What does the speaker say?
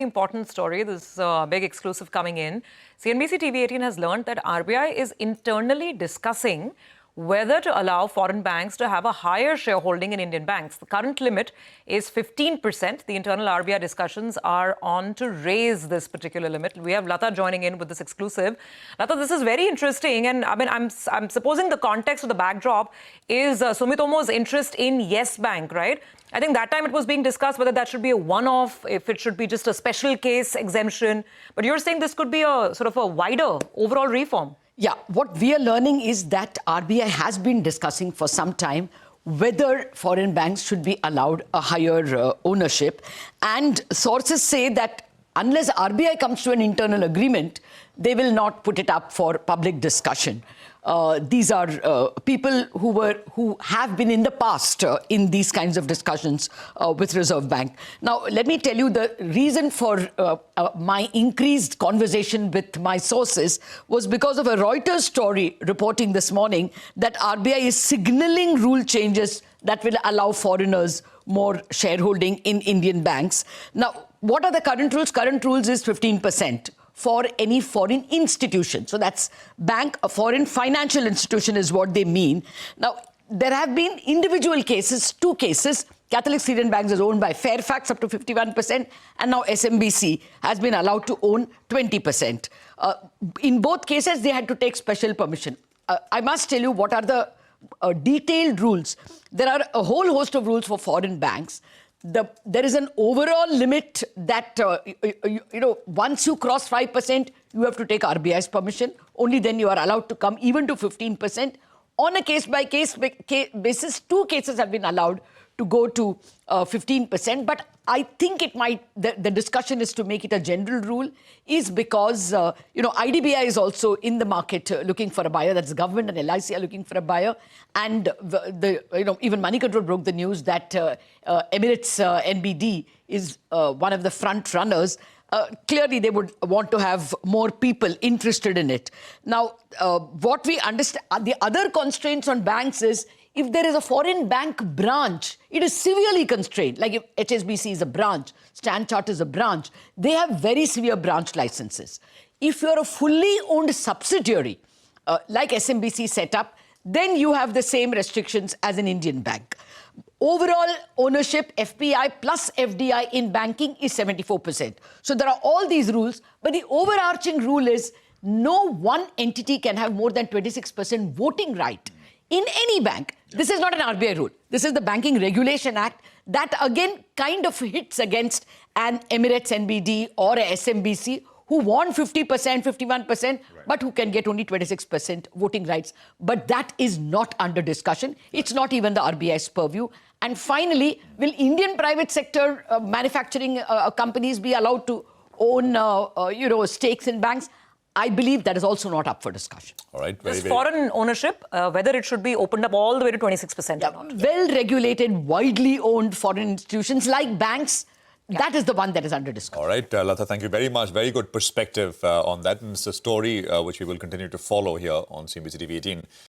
Important story. This is a big exclusive coming in. CNBC-TV18 has learned that RBI is internally discussing whether to allow foreign banks to have a higher shareholding in Indian banks. The current limit is 15%. The internal RBI discussions are on to raise this particular limit. We have Lata joining in with this exclusive. Lata, this is very interesting, and I mean, I'm supposing the context of the backdrop is Sumitomo's interest in Yes Bank, right? I think that time it was being discussed whether that should be a one-off, if it should be just a special case exemption. But you're saying this could be a sort of a wider overall reform. Yeah, what we are learning is that RBI has been discussing for some time whether foreign banks should be allowed a higher ownership. And sources say that unless RBI comes to an internal agreement, they will not put it up for public discussion. These are people who have been in the past in these kinds of discussions with Reserve Bank. Now, let me tell you the reason for my increased conversation with my sources was because of a Reuters story reporting this morning that RBI is signaling rule changes that will allow foreigners more shareholding in Indian banks. Now, what are the current rules? Current rules is 15%. For any foreign institution. So that's bank, a foreign financial institution is what they mean. Now, there have been individual cases, two cases. Catholic Syrian Banks is owned by Fairfax up to 51%, and now SMBC has been allowed to own 20%. In both cases, they had to take special permission. I must tell you what are the detailed rules. There are a whole host of rules for foreign banks. There is an overall limit that, once you cross 5%, you have to take RBI's permission. Only then you are allowed to come even to 15%. On a case-by-case basis, two cases have been allowed to go to 15%. But I think it might, the discussion is to make it a general rule, is because, IDBI is also in the market looking for a buyer. That's the government, and LIC are looking for a buyer. And even Money Control broke the news that Emirates NBD is one of the front runners. Clearly, they would want to have more people interested in it. Now, what we understand, the other constraints on banks is if there is a foreign bank branch, it is severely constrained. Like if HSBC is a branch, Standard Chartered is a branch, they have very severe branch licenses. If you're a fully owned subsidiary, like SMBC set up, then you have the same restrictions as an Indian bank. Overall ownership, FPI plus FDI in banking is 74%. So there are all these rules, but the overarching rule is no one entity can have more than 26% voting right in any bank. This is not an RBI rule. This is the Banking Regulation Act that again kind of hits against an Emirates NBD or a SMBC who want 50%, 51%, but who can get only 26% voting rights. But that is not under discussion. It's not even the RBI's purview. And finally, will Indian private sector manufacturing companies be allowed to own, stakes in banks? I believe that is also not up for discussion. All right. This foreign ownership, whether it should be opened up all the way to 26% or not. Well-regulated, widely owned foreign institutions like banks, that is the one that is under discussion. All right, Lata, thank you very much. Very good perspective on that. And it's a story which we will continue to follow here on CNBC-TV18.